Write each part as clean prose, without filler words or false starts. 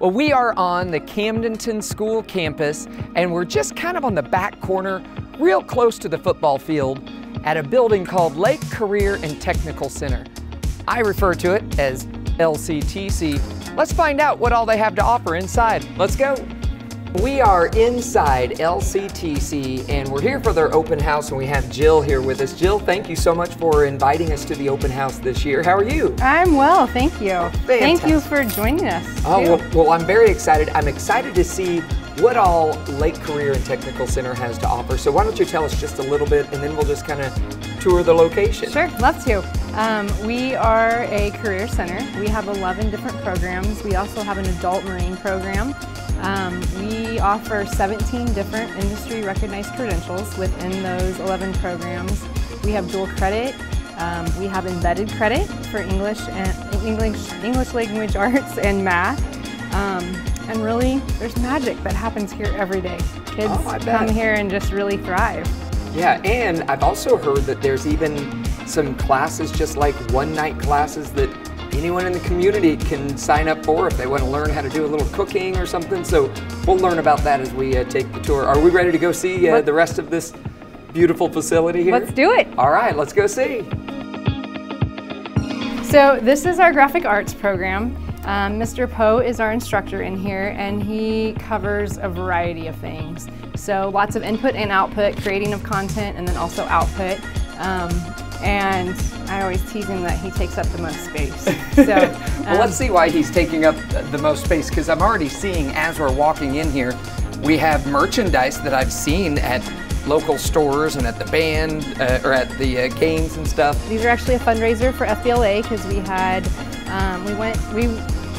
Well, we are on the Camdenton School campus, and we're just kind of on the back corner, real close to the football field, at a building called Lake Career and Technical Center. I refer to it as LCTC. Let's find out what all they have to offer inside. Let's go. We are inside LCTC, and we're here for their open house, and we have Jill here with us. Jill, thank you so much for inviting us to the open house this year. How are you? I'm well, thank you. Fantastic. Thank you for joining us. Oh, well, I'm very excited. I'm excited to see what all Lake Career and Technical Center has to offer. So why don't you tell us just a little bit, and then we'll just kind of tour the location. Sure, love to. We are a career center. We have 11 different programs. We also have an adult marine program. We offer 17 different industry recognized credentials within those 11 programs. We have dual credit. We have embedded credit for English language arts and math. And really, there's magic that happens here every day. Kids come here and just really thrive. Yeah, and I've also heard that there's even some classes, just like one-night classes, that anyone in the community can sign up for if they want to learn how to do a little cooking or something. So we'll learn about that as we take the tour. Are we ready to go see the rest of this beautiful facility here? Let's do it. All right, let's go see. So this is our graphic arts program. Mr. Poe is our instructor in here, and he covers a variety of things. So lots of input and output, creating of content, and then also output. And I always tease him that he takes up the most space. So, well, let's see why he's taking up the most space, because I'm already seeing, as we're walking in here, we have merchandise that I've seen at local stores and at the band, or at the games and stuff. These are actually a fundraiser for FBLA, because we had,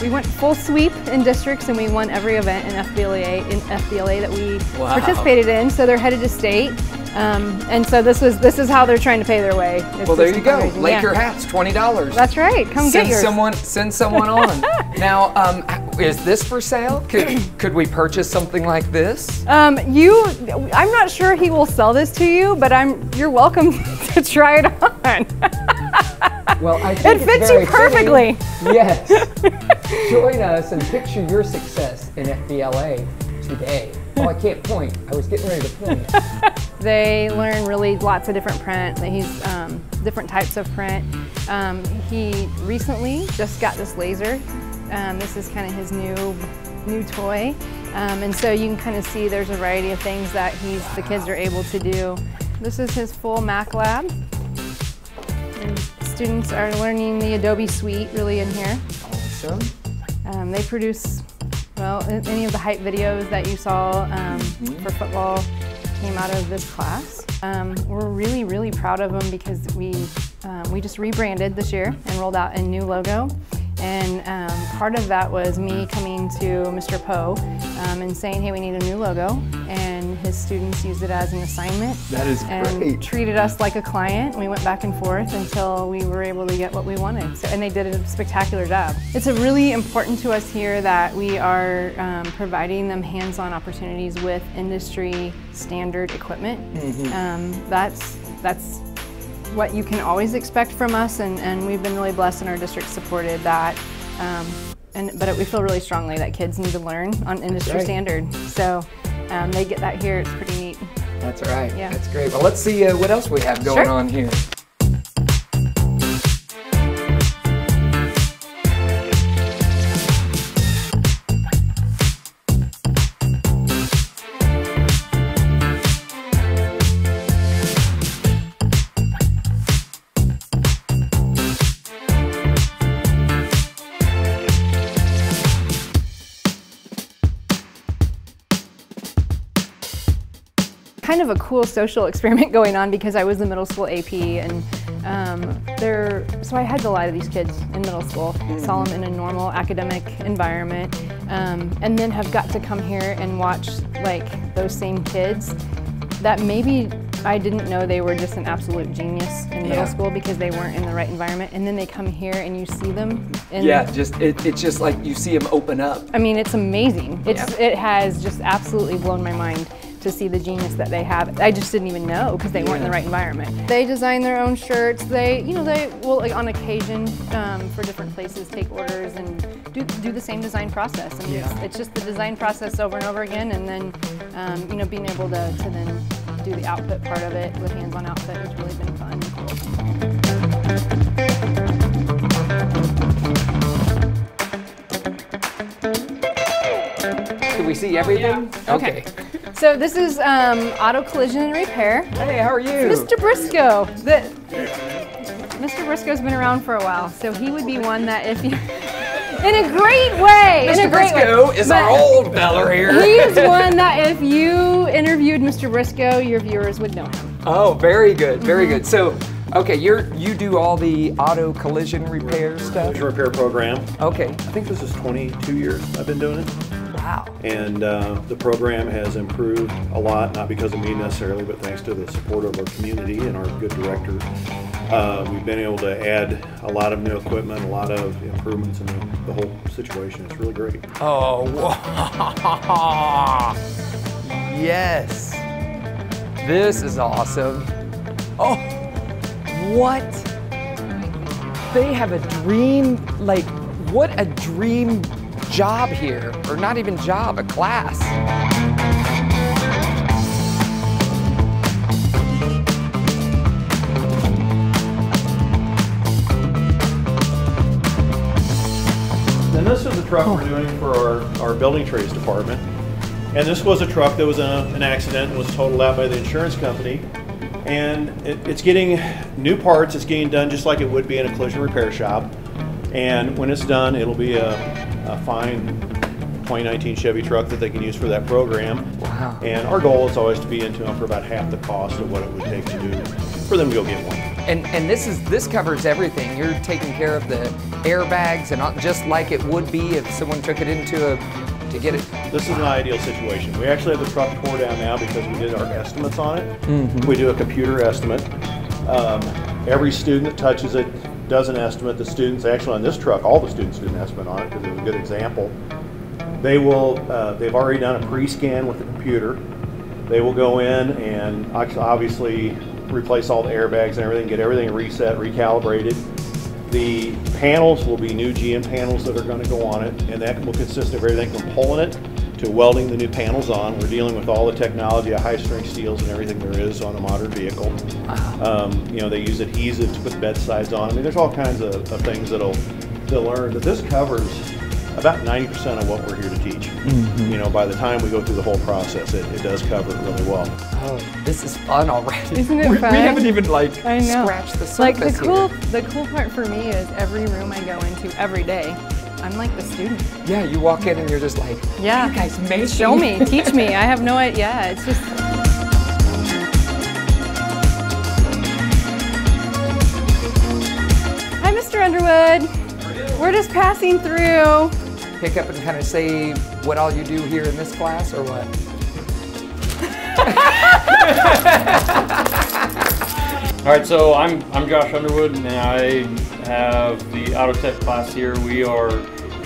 we went full sweep in districts, and we won every event in FBLA that we participated in. So they're headed to state, and so this is how they're trying to pay their way. Well, there you go. Laker hats, $20. That's right. Come get yours. Send someone on. Now, is this for sale? Could we purchase something like this? I'm not sure he will sell this to you, but you're welcome to try it on. Well, I think it fits you perfectly. Fitting. Yes. Join us and picture your success in FBLA today. Oh, I can't point. I was getting ready to point. They learn really lots of different print. Different types of print. He recently just got this laser. This is kind of his new toy. And so you can kind of see there's a variety of things that the kids are able to do. This is his full Mac lab. And students are learning the Adobe Suite really in here. Awesome. They produce, well, any of the hype videos that you saw for football came out of this class. We're really, really proud of them because we just rebranded this year and rolled out a new logo. And part of that was me coming to Mr. Poe and saying, hey, we need a new logo. And his students used it as an assignment. That is great. And treated us like a client. We went back and forth until we were able to get what we wanted. And they did a spectacular job. It's really important to us here that we are providing them hands-on opportunities with industry standard equipment. That's what you can always expect from us, and we've been really blessed, and our district supported that. But we feel really strongly that kids need to learn on industry standard. So they get that here. It's pretty neat. That's right. Yeah. That's great. Well, let's see what else we have going on here. Kind of a cool social experiment going on because I was the middle school AP, and so I had a lot of these kids in middle school, saw them in a normal academic environment, and then have got to come here and watch like those same kids that maybe I didn't know they were just an absolute genius in middle school because they weren't in the right environment, and then they come here and you see them. It's just like you see them open up. I mean, it's amazing. It has just absolutely blown my mind. to see the genius that they have. I just didn't even know because they weren't in the right environment. They design their own shirts. They will, like, on occasion for different places, take orders and do the same design process. And it's just the design process over and over again, and then being able to then do the output part of it with hands-on output has really been fun and cool. Can we see everything? Yeah. Okay. So this is Auto Collision and Repair. Hey, how are you? Mr. Briscoe. Mr. Briscoe's been around for a while, so he would be one that if you... In a great way! Mr. Briscoe is our old fella here. He's one that if you interviewed Mr. Briscoe, your viewers would know him. Oh, very good, very good. So, okay, you do all the auto collision repair stuff? Collision repair program. Okay. I think this is 22 years I've been doing it. Wow. And the program has improved a lot, not because of me necessarily, but thanks to the support of our community and our good director. We've been able to add a lot of new equipment, a lot of improvements in the whole situation. It's really great. Oh, wow. Yes. This is awesome. Oh, what? They have a dream, like, what a dream job here, or not even job, a class. And this is the truck we're doing for our building trades department. And this was a truck that was an accident and was totaled out by the insurance company. And it's getting new parts, it's getting done just like it would be in a collision repair shop. And when it's done, it'll be a fine 2019 Chevy truck that they can use for that program. Wow. And our goal is always to be into them for about half the cost of what it would take to do for them to go get one. And this covers everything. You're taking care of the airbags, and not just like it would be if someone took it to get it. This is an ideal situation. We actually have the truck tore down now because we did our estimates on it. Mm-hmm. We do a computer estimate. Every student that touches it does an estimate. The students, actually on this truck, all the students do an estimate on it because it was a good example. They will, they've already done a pre-scan with the computer. They will go in and obviously replace all the airbags and everything, get everything reset, recalibrated. The panels will be new GM panels that are going to go on it, and that will consist of everything from pulling it to welding the new panels on. We're dealing with all the technology of high-strength steels and everything there is on a modern vehicle. They use adhesive to put bedsides on. I mean, there's all kinds of things they'll learn. But this covers about 90% of what we're here to teach. Mm-hmm. By the time we go through the whole process, it does cover it really well. Oh, this is fun already. Isn't it fun? We haven't even scratched the surface. Like the cool part for me is every room I go into every day, I'm like the student. Yeah, you walk in and you're just like, yeah, you guys make show me, teach me. I have no idea. Yeah, it's just. Hi, Mr. Underwood. We're just passing through. Pick up and kind of say what all you do here in this class, or what? All right, so I'm Josh Underwood, and I have the Auto Tech class here. We are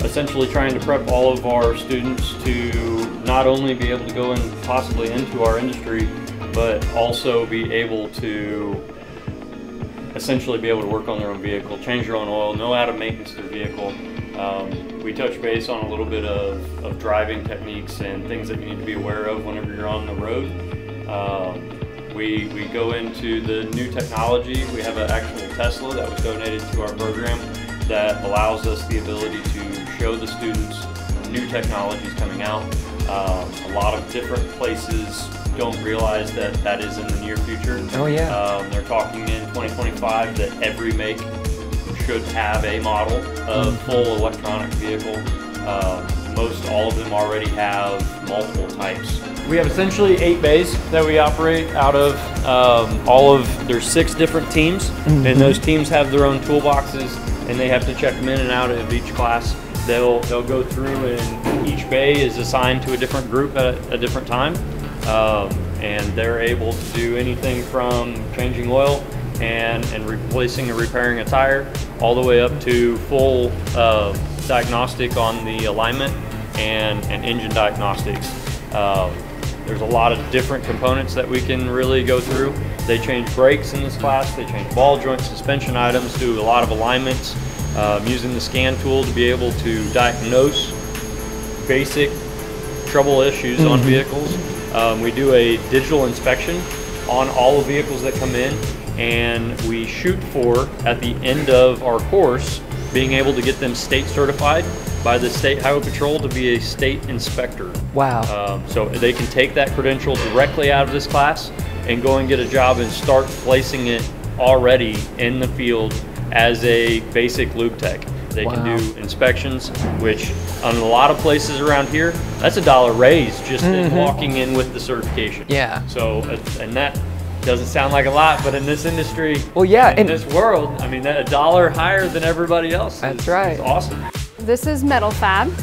essentially trying to prep all of our students to not only be able to go in possibly into our industry, but also be able to essentially be able to work on their own vehicle, change their own oil, know how to maintenance their vehicle. We touch base on a little bit of driving techniques and things that you need to be aware of whenever you're on the road. We go into the new technology. We have an actual Tesla that was donated to our program that allows us the ability to show the students new technologies coming out. A lot of different places don't realize that that is in the near future. Oh yeah. They're talking in 2025 that every make should have a model of full electronic vehicle. Most all of them already have multiple types. We have essentially 8 bays that we operate out of. There's 6 different teams, and those teams have their own toolboxes, and they have to check them in and out of each class. They'll go through, and each bay is assigned to a different group at a different time. And they're able to do anything from changing oil and replacing or repairing a tire, all the way up to full diagnostic on the alignment and engine diagnostics. There's a lot of different components that we can really go through. They change brakes in this class, they change ball joints, suspension items, do a lot of alignments, using the scan tool to be able to diagnose basic trouble issues on vehicles. We do a digital inspection on all the vehicles that come in, and we shoot for, at the end of our course, being able to get them state certified by the State Highway Patrol to be a state inspector. Wow. So they can take that credential directly out of this class and go and get a job and start placing it already in the field as a basic lube tech. They can do inspections, which on a lot of places around here, that's $1 raise just in walking in with the certification. Yeah. So, and that doesn't sound like a lot, but in this industry, well, yeah, in this world, I mean, that $1 higher than everybody else. That's right. It's awesome. This is metal fab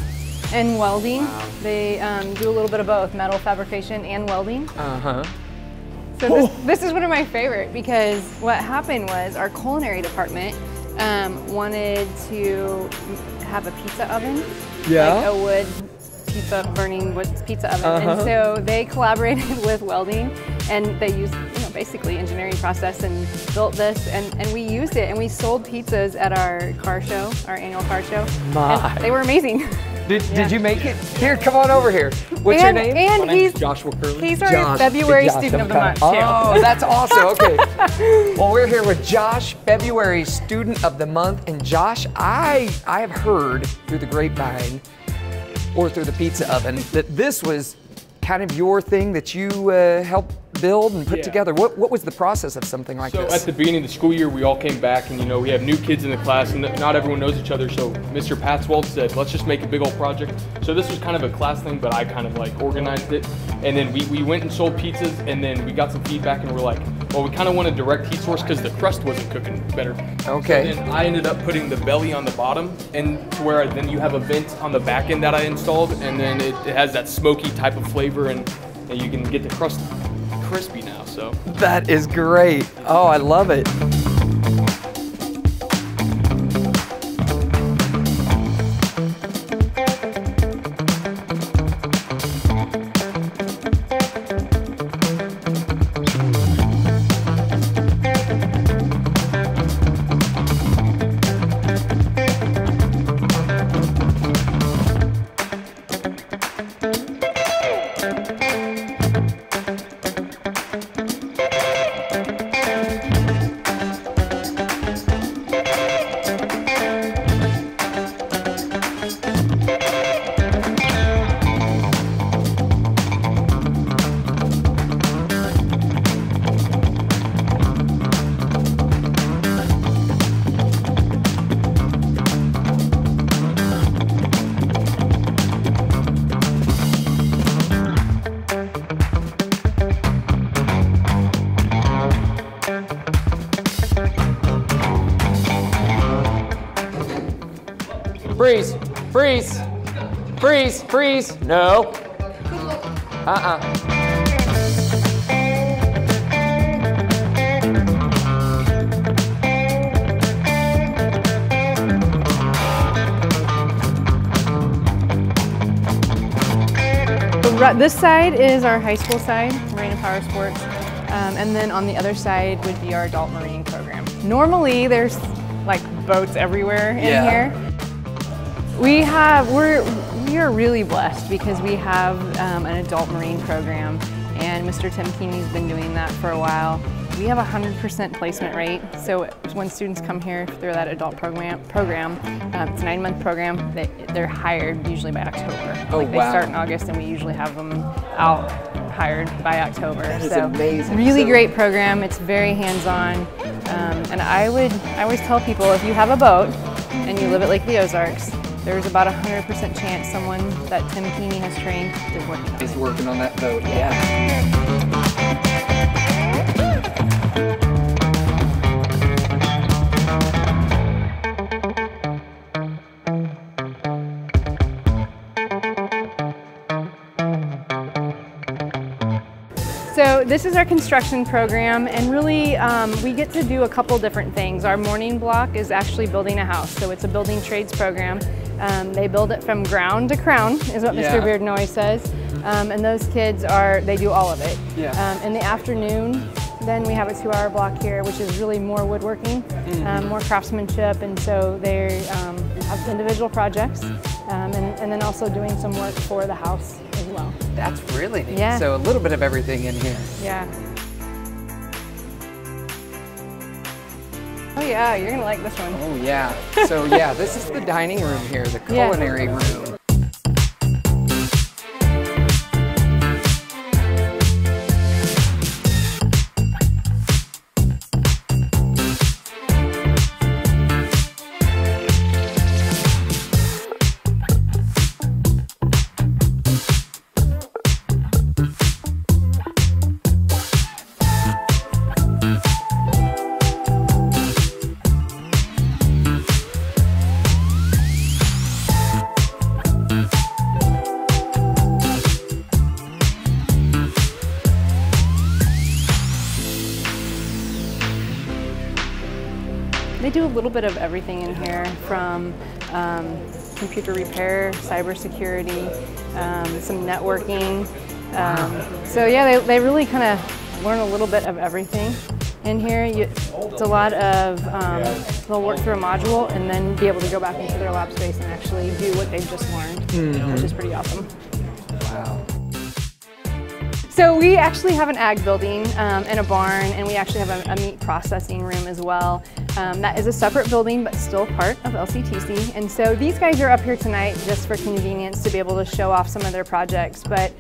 and welding. They do a little bit of both, metal fabrication and welding. So this is one of my favorite, because what happened was our culinary department wanted to have a pizza oven, like a wood pizza, burning wood pizza oven. And so they collaborated with welding, and they used, basically engineering process and built this, and we used it, and we sold pizzas at our car show, our annual car show. And they were amazing. Did you make it? Here, come on over here. What's your name? And My name's Joshua Curley. He's our February student of the month, too. Oh, that's awesome. Okay. Well, we're here with Josh, February student of the month. And Josh, I have heard through the grapevine or through the pizza oven that this was kind of your thing that you helped build and put together. What was the process of something like this? So at the beginning of the school year, we all came back, and we have new kids in the class, and not everyone knows each other. So Mr. Patswald said, let's just make a big old project. So this was kind of a class thing, but I kind of like organized it. And then we went and sold pizzas, and then we got some feedback, and we're like, well, we kind of want a direct heat source because the crust wasn't cooking better. Okay. So then I ended up putting the belly on the bottom, and to where then you have a vent on the back end that I installed, and then it has that smoky type of flavor, and you can get the crust crispy now. So that is great. Oh, I love it. Freeze, freeze, freeze, freeze. No. This side is our high school side, Marine and Power Sports, and then on the other side would be our adult marine program. Normally there's like boats everywhere in here. We are really blessed because we have an adult marine program, and Mr. Tim Keeney's been doing that for a while. We have a 100% placement rate, so when students come here through that adult program, it's a 9-month program, they're hired usually by October. Oh, They start in August, and we usually have them out hired by October. That is amazing. Really great program. It's very hands-on, and I always tell people, if you have a boat and you live at Lake of the Ozarks, there's about a 100% chance someone that Tim Keeney has trained is working on it. He's working on that boat, yeah. So this is our construction program, and really we get to do a couple different things. Our morning block is actually building a house, so it's a building trades program. They build it from ground to crown, is what Mr. Bearden always says. and those kids they do all of it. Yeah. In the afternoon, then we have a 2-hour block here, which is really more woodworking, more craftsmanship, and so they have individual projects, and then also doing some work for the house as well. That's really neat. Yeah. So a little bit of everything in here. Yeah. Oh yeah, you're gonna like this one. Oh yeah. So yeah, this is the dining room here, the culinary room. They do a little bit of everything in here, from computer repair, cybersecurity, some networking. So yeah, they really kind of learn a little bit of everything in here. It's a lot of, they'll work through a module and then be able to go back into their lab space and actually do what they've just learned, which is pretty awesome. Wow. So we actually have an ag building and a barn, and we actually have a meat processing room as well. That is a separate building, but still part of LCTC. And so these guys are up here tonight just for convenience to be able to show off some of their projects. But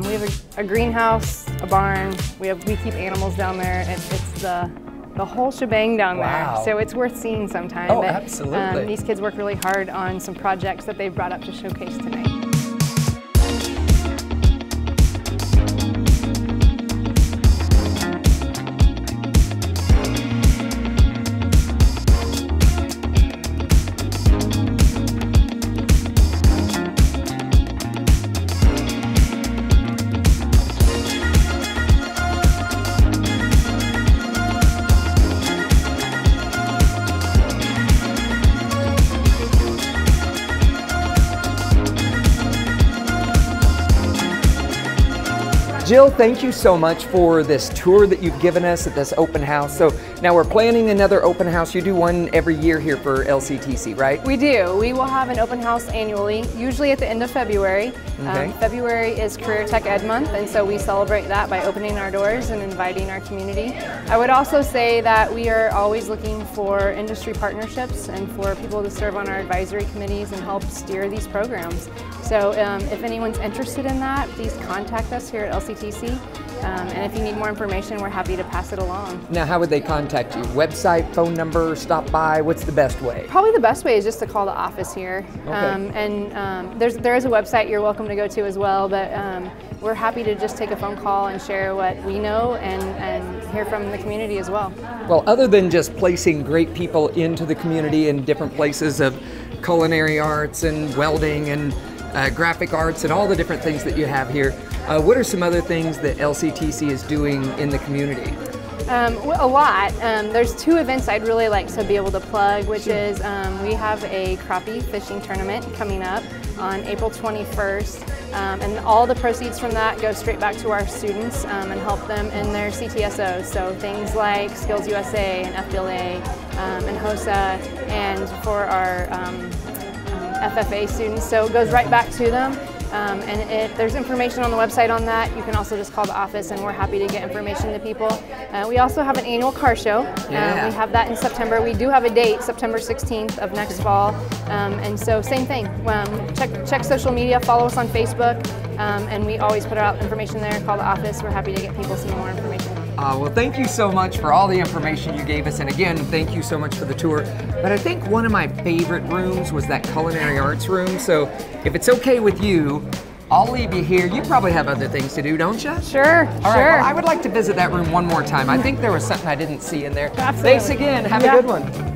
we have a greenhouse, a barn. We keep animals down there. It's the whole shebang down there. So it's worth seeing sometime. Oh, but, absolutely. These kids work really hard on some projects that they've brought up to showcase tonight. Jill, thank you so much for this tour that you've given us at this open house. So now we're planning another open house. You do one every year here for LCTC, right? We do. We will have an open house annually, usually at the end of February. Okay. February is Career Tech Ed Month, and so we celebrate that by opening our doors and inviting our community. I would also say that we are always looking for industry partnerships and for people to serve on our advisory committees and help steer these programs. So if anyone's interested in that, please contact us here at LCTC. And if you need more information, we're happy to pass it along. Now, how would they contact you? Website, phone number, stop by? What's the best way? Probably the best way is just to call the office here. Okay. There is a website you're welcome to go to as well, but we're happy to just take a phone call and share what we know and hear from the community as well. Well, other than just placing great people into the community in different places of culinary arts and welding and graphic arts and all the different things that you have here, what are some other things that LCTC is doing in the community? A lot. There's two events I'd really like to be able to plug, which is we have a crappie fishing tournament coming up on April 21st, and all the proceeds from that go straight back to our students and help them in their CTSOs. So things like Skills USA and FBLA and HOSA, and for our FFA students. So it goes right back to them. And there's information on the website on that. You can also just call the office and we're happy to get information to people. We also have an annual car show. We have that in September. We do have a date, September 16th of next fall. And so same thing, check social media, follow us on Facebook, and we always put out information there. Call the office, we're happy to get people some more information. Well, thank you so much for all the information you gave us, and again, thank you so much for the tour. But I think one of my favorite rooms was that culinary arts room, so if it's okay with you, I'll leave you here. You probably have other things to do, don't you? Sure, All right, well, I would like to visit that room one more time. I think there was something I didn't see in there. Absolutely. Thanks again. Have a good one.